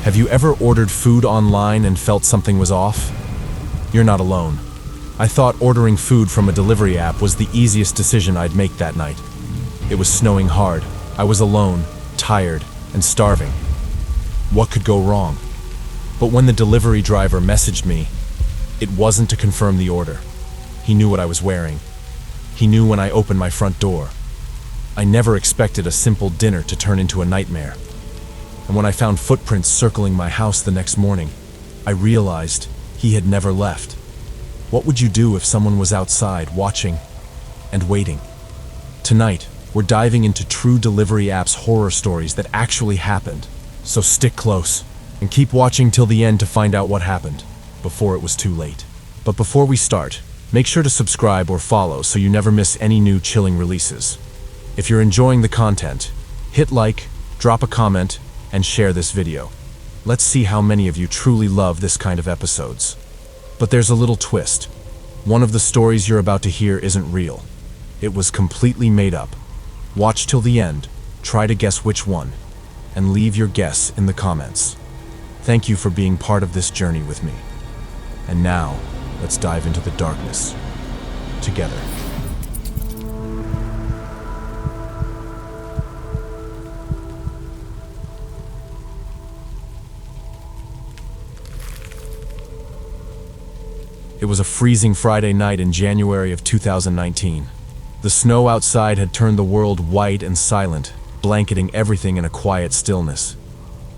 Have you ever ordered food online and felt something was off? You're not alone. I thought ordering food from a delivery app was the easiest decision I'd make that night. It was snowing hard. I was alone, tired, and starving. What could go wrong? But when the delivery driver messaged me, it wasn't to confirm the order. He knew what I was wearing. He knew when I opened my front door. I never expected a simple dinner to turn into a nightmare. And when I found footprints circling my house the next morning, I realized he had never left. What would you do if someone was outside, watching and waiting? Tonight, we're diving into true delivery apps horror stories that actually happened. So stick close and keep watching till the end to find out what happened, before it was too late. But before we start, make sure to subscribe or follow so you never miss any new chilling releases. If you're enjoying the content, hit like, drop a comment, and share this video. Let's see how many of you truly love this kind of episodes. But there's a little twist. One of the stories you're about to hear isn't real. It was completely made up. Watch till the end, try to guess which one, and leave your guess in the comments. Thank you for being part of this journey with me. And now, let's dive into the darkness together. It was a freezing Friday night in January of 2019. The snow outside had turned the world white and silent, blanketing everything in a quiet stillness.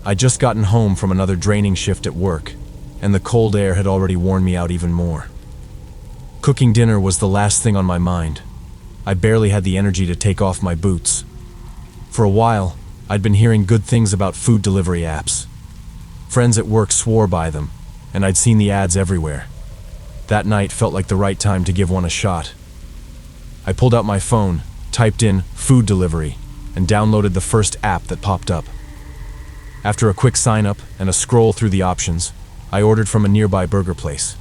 I'd just gotten home from another draining shift at work, and the cold air had already worn me out even more. Cooking dinner was the last thing on my mind. I barely had the energy to take off my boots. For a while, I'd been hearing good things about food delivery apps. Friends at work swore by them, and I'd seen the ads everywhere. That night felt like the right time to give one a shot. I pulled out my phone, typed in food delivery, and downloaded the first app that popped up. After a quick sign-up and a scroll through the options, I ordered from a nearby burger place.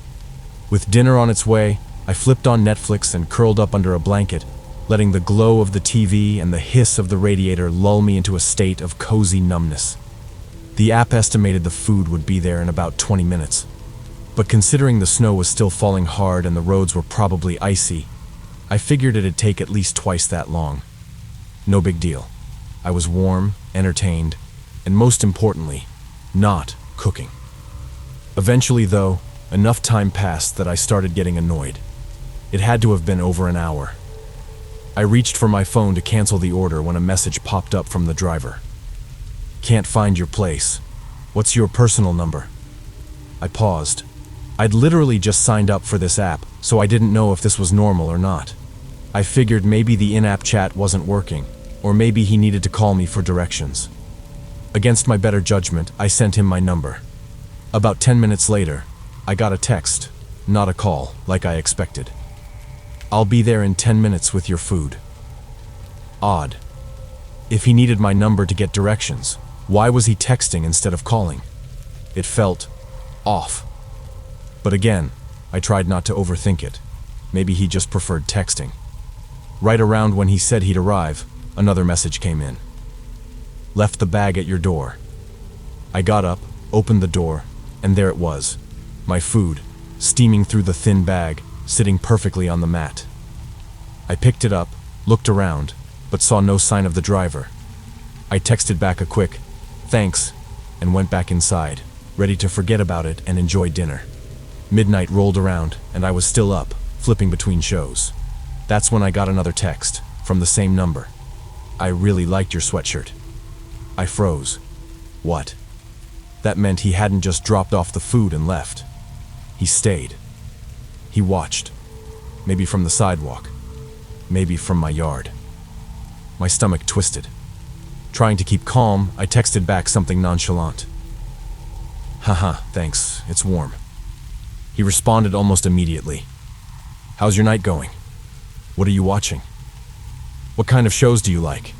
With dinner on its way, I flipped on Netflix and curled up under a blanket, letting the glow of the TV and the hiss of the radiator lull me into a state of cozy numbness. The app estimated the food would be there in about 20 minutes. But considering the snow was still falling hard and the roads were probably icy, I figured it'd take at least twice that long. No big deal. I was warm, entertained, and most importantly, not cooking. Eventually, though, enough time passed that I started getting annoyed. It had to have been over an hour. I reached for my phone to cancel the order when a message popped up from the driver. "Can't find your place. What's your personal number?" I paused. I'd literally just signed up for this app, so I didn't know if this was normal or not. I figured maybe the in-app chat wasn't working, or maybe he needed to call me for directions. Against my better judgment, I sent him my number. About 10 minutes later, I got a text, not a call, like I expected. "I'll be there in 10 minutes with your food." Odd. If he needed my number to get directions, why was he texting instead of calling? It felt off. But again, I tried not to overthink it. Maybe he just preferred texting. Right around when he said he'd arrive, another message came in. "Left the bag at your door." I got up, opened the door, and there it was. My food, steaming through the thin bag, sitting perfectly on the mat. I picked it up, looked around, but saw no sign of the driver. I texted back a quick, "Thanks," and went back inside, ready to forget about it and enjoy dinner. Midnight rolled around, and I was still up, flipping between shows. That's when I got another text, from the same number. "I really liked your sweatshirt." I froze. What? That meant he hadn't just dropped off the food and left. He stayed. He watched. Maybe from the sidewalk. Maybe from my yard. My stomach twisted. Trying to keep calm, I texted back something nonchalant. "Haha, thanks, it's warm." He responded almost immediately. "How's your night going? What are you watching? What kind of shows do you like?"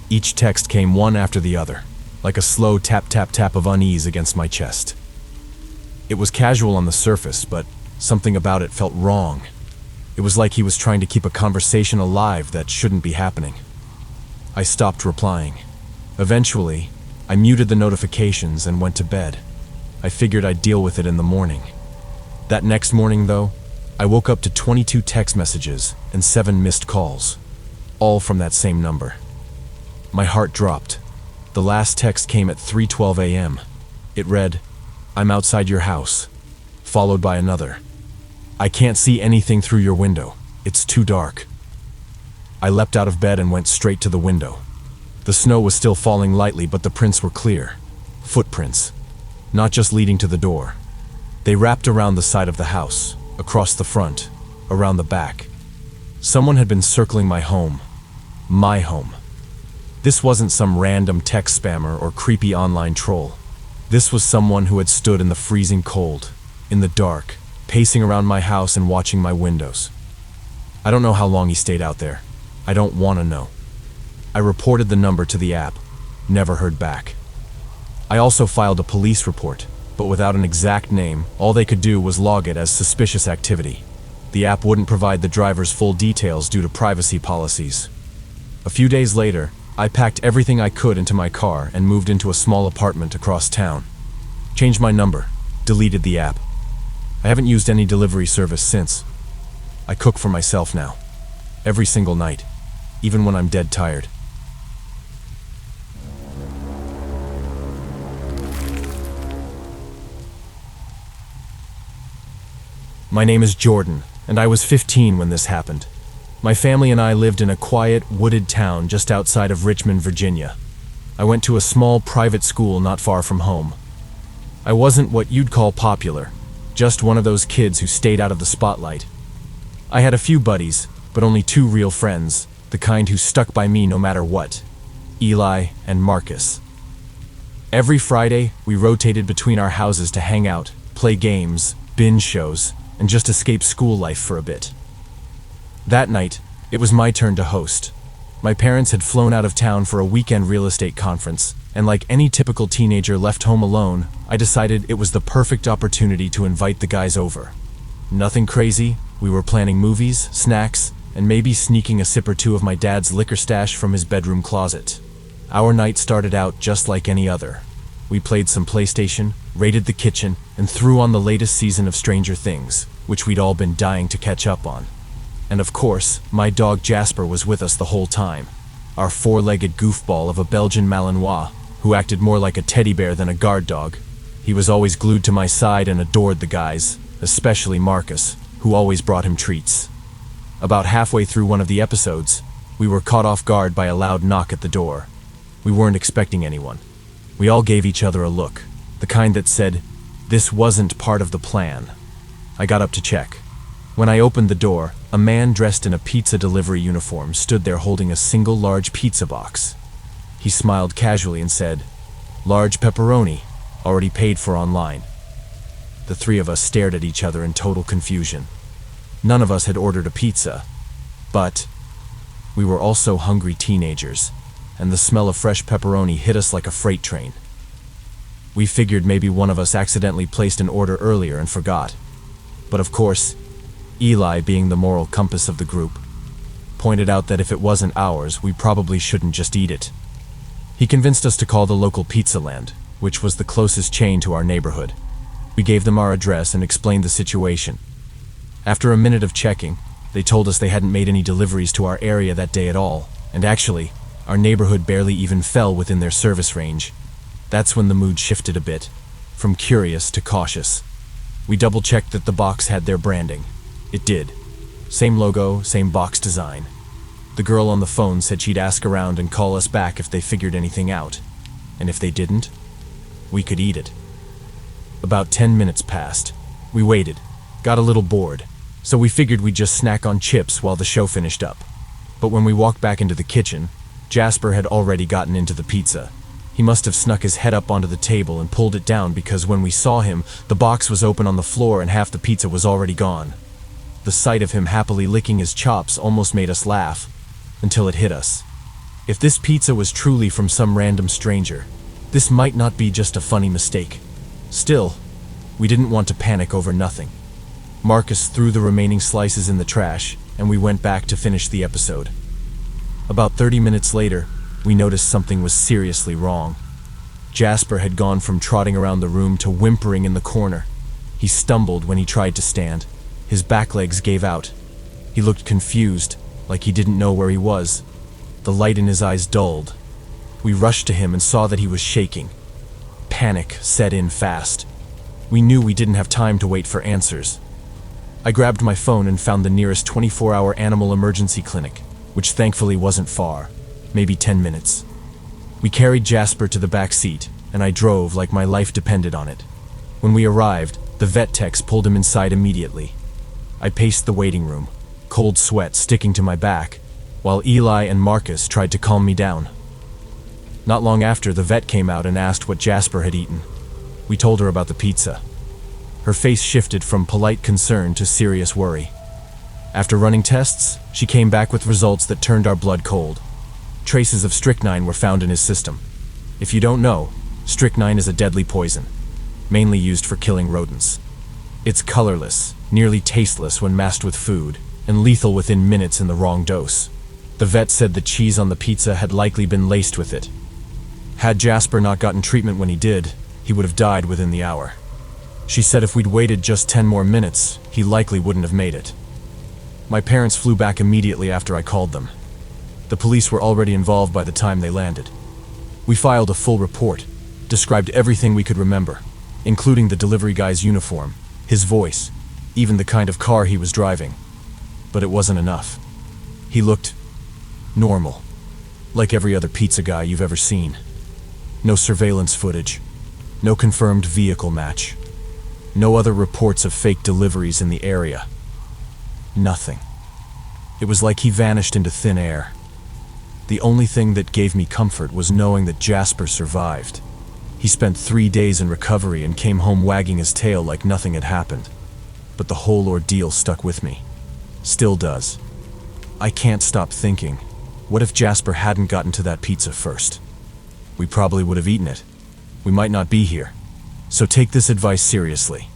Each text came one after the other, like a slow tap-tap-tap of unease against my chest. It was casual on the surface, but something about it felt wrong. It was like he was trying to keep a conversation alive that shouldn't be happening. I stopped replying. Eventually, I muted the notifications and went to bed. I figured I'd deal with it in the morning. That next morning, though, I woke up to 22 text messages and 7 missed calls, all from that same number. My heart dropped. The last text came at 3:12 a.m. It read, "I'm outside your house," followed by another, "I can't see anything through your window. It's too dark." I leapt out of bed and went straight to the window. The snow was still falling lightly, but the prints were clear. Footprints. Not just leading to the door. They wrapped around the side of the house, across the front, around the back. Someone had been circling my home. My home. This wasn't some random text spammer or creepy online troll. This was someone who had stood in the freezing cold, in the dark, pacing around my house and watching my windows. I don't know how long he stayed out there. I don't want to know. I reported the number to the app. Never heard back. I also filed a police report, but without an exact name. All they could do was log it as suspicious activity. The app wouldn't provide the driver's full details due to privacy policies. A few days later, I packed everything I could into my car and moved into a small apartment across town. Changed my number, deleted the app. I haven't used any delivery service since. I cook for myself now, every single night, even when I'm dead tired. My name is Jordan, and I was 15 when this happened. My family and I lived in a quiet, wooded town just outside of Richmond, Virginia. I went to a small private school not far from home. I wasn't what you'd call popular, just one of those kids who stayed out of the spotlight. I had a few buddies, but only 2 real friends, the kind who stuck by me no matter what: Eli and Marcus. Every Friday, we rotated between our houses to hang out, play games, binge shows, and just escape school life for a bit. That night, it was my turn to host. My parents had flown out of town for a weekend real estate conference, and like any typical teenager left home alone, I decided it was the perfect opportunity to invite the guys over. Nothing crazy. We were planning movies, snacks, and maybe sneaking a sip or two of my dad's liquor stash from his bedroom closet. Our night started out just like any other. We played some PlayStation, raided the kitchen, and threw on the latest season of Stranger Things, which we'd all been dying to catch up on. And of course, my dog Jasper was with us the whole time. Our 4-legged goofball of a Belgian Malinois, who acted more like a teddy bear than a guard dog. He was always glued to my side and adored the guys, especially Marcus, who always brought him treats. About halfway through one of the episodes, we were caught off guard by a loud knock at the door. We weren't expecting anyone. We all gave each other a look, the kind that said, "This wasn't part of the plan." I got up to check. When I opened the door, a man dressed in a pizza delivery uniform stood there holding a single large pizza box. He smiled casually and said, "Large pepperoni, already paid for online." The 3 of us stared at each other in total confusion. None of us had ordered a pizza, but we were also hungry teenagers, and the smell of fresh pepperoni hit us like a freight train. We figured maybe one of us accidentally placed an order earlier and forgot. But of course, Eli, being the moral compass of the group, pointed out that if it wasn't ours, we probably shouldn't just eat it. He convinced us to call the local Pizza Land, which was the closest chain to our neighborhood. We gave them our address and explained the situation. After a minute of checking, they told us they hadn't made any deliveries to our area that day at all, and actually, our neighborhood barely even fell within their service range. That's when the mood shifted a bit, from curious to cautious. We double-checked that the box had their branding. It did. Same logo, same box design. The girl on the phone said she'd ask around and call us back if they figured anything out. And if they didn't, we could eat it. About 10 minutes passed. We waited, got a little bored, so we figured we'd just snack on chips while the show finished up. But when we walked back into the kitchen, Jasper had already gotten into the pizza. He must have snuck his head up onto the table and pulled it down, because when we saw him, the box was open on the floor and half the pizza was already gone. The sight of him happily licking his chops almost made us laugh, until it hit us. If this pizza was truly from some random stranger, this might not be just a funny mistake. Still, we didn't want to panic over nothing. Marcus threw the remaining slices in the trash, and we went back to finish the episode. About 30 minutes later, we noticed something was seriously wrong. Jasper had gone from trotting around the room to whimpering in the corner. He stumbled when he tried to stand. His back legs gave out. He looked confused, like he didn't know where he was. The light in his eyes dulled. We rushed to him and saw that he was shaking. Panic set in fast. We knew we didn't have time to wait for answers. I grabbed my phone and found the nearest 24-hour animal emergency clinic, which thankfully wasn't far, maybe 10 minutes. We carried Jasper to the back seat, and I drove like my life depended on it. When we arrived, the vet techs pulled him inside immediately. I paced the waiting room, cold sweat sticking to my back, while Eli and Marcus tried to calm me down. Not long after, the vet came out and asked what Jasper had eaten. We told her about the pizza. Her face shifted from polite concern to serious worry. After running tests, she came back with results that turned our blood cold. Traces of strychnine were found in his system. If you don't know, strychnine is a deadly poison, mainly used for killing rodents. It's colorless, nearly tasteless when masked with food, and lethal within minutes in the wrong dose. The vet said the cheese on the pizza had likely been laced with it. Had Jasper not gotten treatment when he did, he would have died within the hour. She said if we'd waited just 10 more minutes, he likely wouldn't have made it. My parents flew back immediately after I called them. The police were already involved by the time they landed. We filed a full report, described everything we could remember, including the delivery guy's uniform, his voice, even the kind of car he was driving. But it wasn't enough. He looked normal, like every other pizza guy you've ever seen. No surveillance footage, no confirmed vehicle match, no other reports of fake deliveries in the area. Nothing. It was like he vanished into thin air. The only thing that gave me comfort was knowing that Jasper survived. He spent 3 days in recovery and came home wagging his tail like nothing had happened. But the whole ordeal stuck with me. Still does. I can't stop thinking, what if Jasper hadn't gotten to that pizza first? We probably would have eaten it. We might not be here. So take this advice seriously.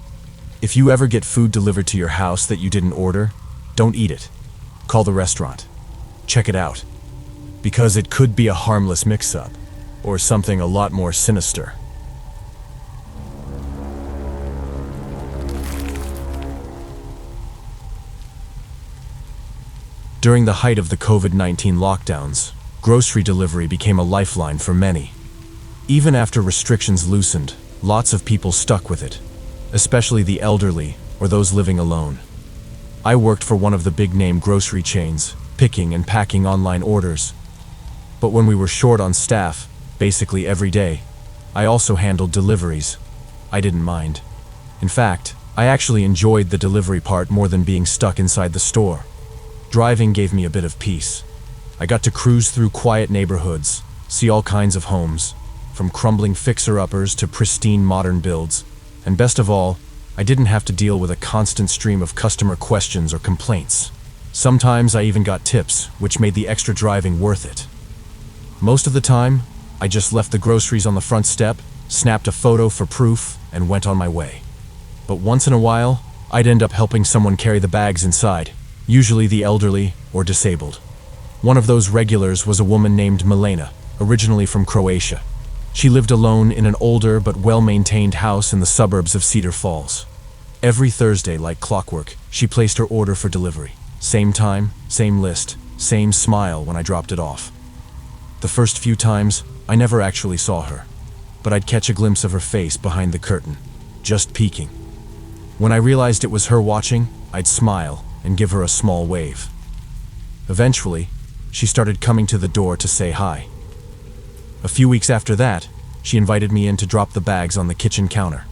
If you ever get food delivered to your house that you didn't order, don't eat it. Call the restaurant. Check it out. Because it could be a harmless mix-up, or something a lot more sinister. During the height of the COVID-19 lockdowns, grocery delivery became a lifeline for many. Even after restrictions loosened, lots of people stuck with it, especially the elderly or those living alone. I worked for one of the big-name grocery chains, picking and packing online orders. But when we were short on staff, basically every day, I also handled deliveries. I didn't mind. In fact, I actually enjoyed the delivery part more than being stuck inside the store. Driving gave me a bit of peace. I got to cruise through quiet neighborhoods, see all kinds of homes, from crumbling fixer-uppers to pristine modern builds. And best of all, I didn't have to deal with a constant stream of customer questions or complaints. Sometimes I even got tips, which made the extra driving worth it. Most of the time, I just left the groceries on the front step, snapped a photo for proof, and went on my way. But once in a while, I'd end up helping someone carry the bags inside, usually the elderly or disabled. One of those regulars was a woman named Milena, originally from Croatia. She lived alone in an older but well-maintained house in the suburbs of Cedar Falls. Every Thursday, like clockwork, she placed her order for delivery. Same time, same list, same smile when I dropped it off. The first few times, I never actually saw her, but I'd catch a glimpse of her face behind the curtain, just peeking. When I realized it was her watching, I'd smile and give her a small wave. Eventually, she started coming to the door to say hi. A few weeks after that, she invited me in to drop the bags on the kitchen counter.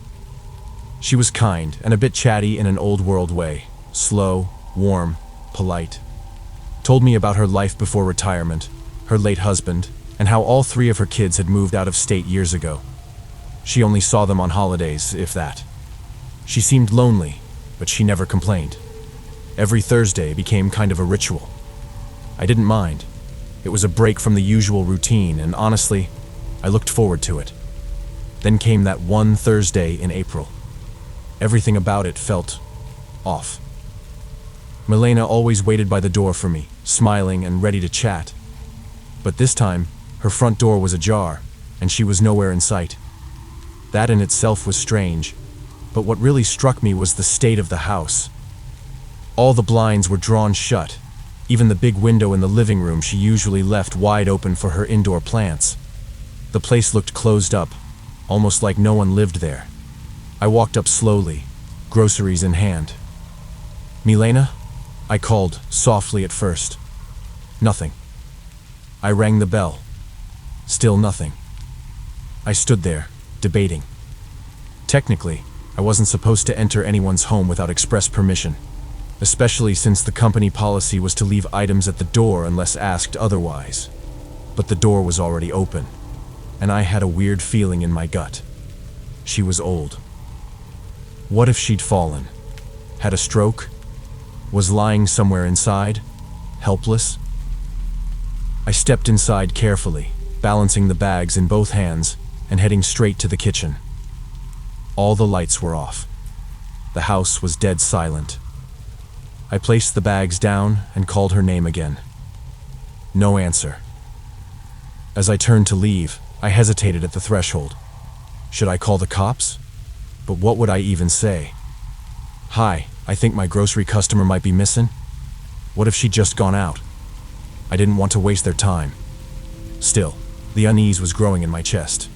She was kind and a bit chatty in an old-world way, slow, warm, polite. Told me about her life before retirement, her late husband, and how all 3 of her kids had moved out of state years ago. She only saw them on holidays, if that. She seemed lonely, but she never complained. Every Thursday became kind of a ritual. I didn't mind. It was a break from the usual routine, and honestly, I looked forward to it. Then came that one Thursday in April. Everything about it felt off. Milena always waited by the door for me, smiling and ready to chat. But this time, her front door was ajar, and she was nowhere in sight. That in itself was strange, but what really struck me was the state of the house. All the blinds were drawn shut, even the big window in the living room she usually left wide open for her indoor plants. The place looked closed up, almost like no one lived there. I walked up slowly, groceries in hand. "Milena?" I called, softly at first. Nothing. I rang the bell. Still nothing. I stood there, debating. Technically, I wasn't supposed to enter anyone's home without express permission, especially since the company policy was to leave items at the door unless asked otherwise. But the door was already open, and I had a weird feeling in my gut. She was old. What if she'd fallen? Had a stroke? Was lying somewhere inside? Helpless? I stepped inside carefully, balancing the bags in both hands and heading straight to the kitchen. All the lights were off. The house was dead silent. I placed the bags down and called her name again. No answer. As I turned to leave, I hesitated at the threshold. Should I call the cops? But what would I even say? "Hi, I think my grocery customer might be missing." What if she'd just gone out? I didn't want to waste their time. Still, the unease was growing in my chest.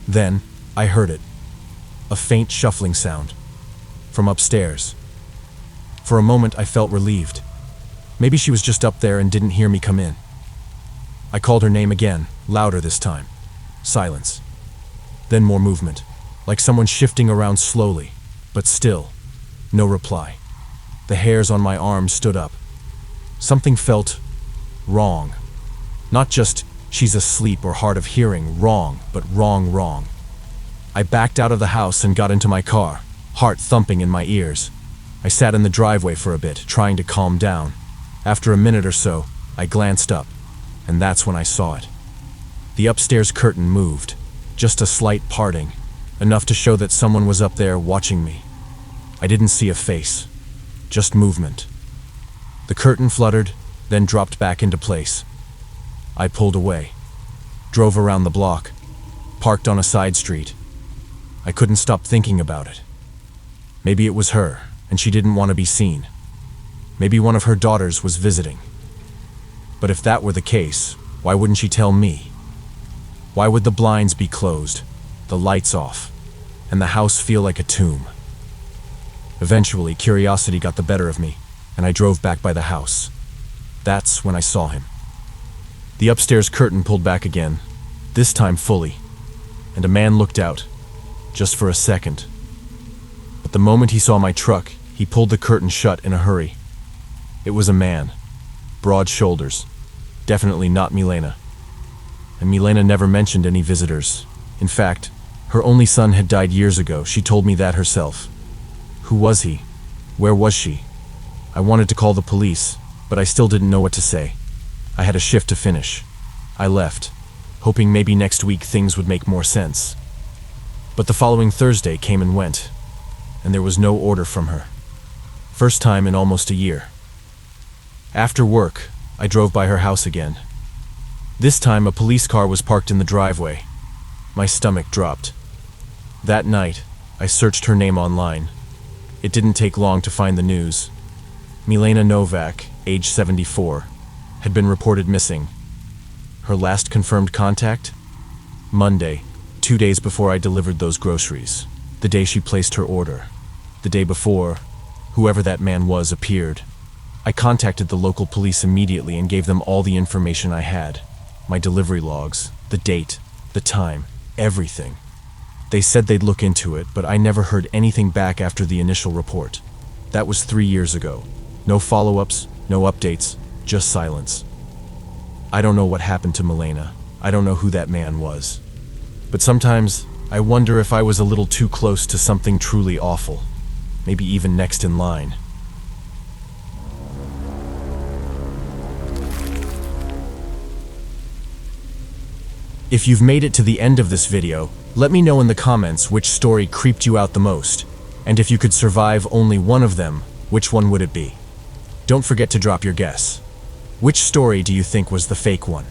Then, I heard it. A faint shuffling sound. From upstairs. For a moment, I felt relieved. Maybe she was just up there and didn't hear me come in. I called her name again, louder this time. Silence. Then more movement, like someone shifting around slowly, but still, no reply. The hairs on my arms stood up. Something felt wrong. Not just she's asleep or hard of hearing, wrong, but wrong. I backed out of the house and got into my car, heart thumping in my ears. I sat in the driveway for a bit, trying to calm down. After a minute or so, I glanced up, and that's when I saw it. The upstairs curtain moved, just a slight parting, enough to show that someone was up there watching me. I didn't see a face, just movement. The curtain fluttered, then dropped back into place. I pulled away, drove around the block, parked on a side street. I couldn't stop thinking about it. Maybe it was her, and she didn't want to be seen. Maybe one of her daughters was visiting. But if that were the case, why wouldn't she tell me? Why would the blinds be closed, the lights off, and the house feel like a tomb? Eventually, curiosity got the better of me, and I drove back by the house. That's when I saw him. The upstairs curtain pulled back again, this time fully, and a man looked out, just for a second. But the moment he saw my truck, he pulled the curtain shut in a hurry. It was a man, broad shoulders, definitely not Milena. And Milena never mentioned any visitors. In fact, her only son had died years ago. She told me that herself. Who was he? Where was she? I wanted to call the police, but I still didn't know what to say. I had a shift to finish. I left, hoping maybe next week things would make more sense. But the following Thursday came and went, and there was no order from her. First time in almost a year. After work, I drove by her house again. This time a police car was parked in the driveway. My stomach dropped. That night, I searched her name online. It didn't take long to find the news. Milena Novak, age 74, had been reported missing. Her last confirmed contact? Monday, 2 days before I delivered those groceries. The day she placed her order. The day before, whoever that man was appeared. I contacted the local police immediately and gave them all the information I had. My delivery logs, the date, the time, everything. They said they'd look into it, but I never heard anything back after the initial report. That was 3 years ago. No follow-ups, no updates, just silence. I don't know what happened to Milena. I don't know who that man was. But sometimes, I wonder if I was a little too close to something truly awful. Maybe even next in line. If you've made it to the end of this video, let me know in the comments which story creeped you out the most, and if you could survive only one of them, which one would it be? Don't forget to drop your guess. Which story do you think was the fake one?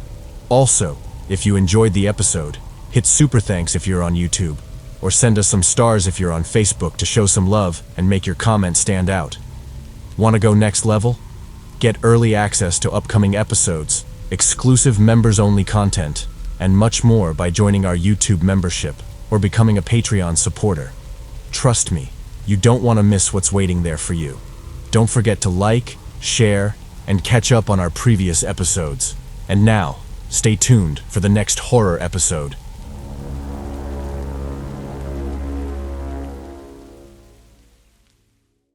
Also, if you enjoyed the episode, Hit super thanks if you're on YouTube, or send us some stars if you're on Facebook to show some love and make your comments stand out. Want to go next level? Get early access to upcoming episodes, exclusive members-only content, and much more by joining our YouTube membership or becoming a Patreon supporter. Trust me, you don't want to miss what's waiting there for you. Don't forget to like, share, and catch up on our previous episodes. And now, stay tuned for the next horror episode.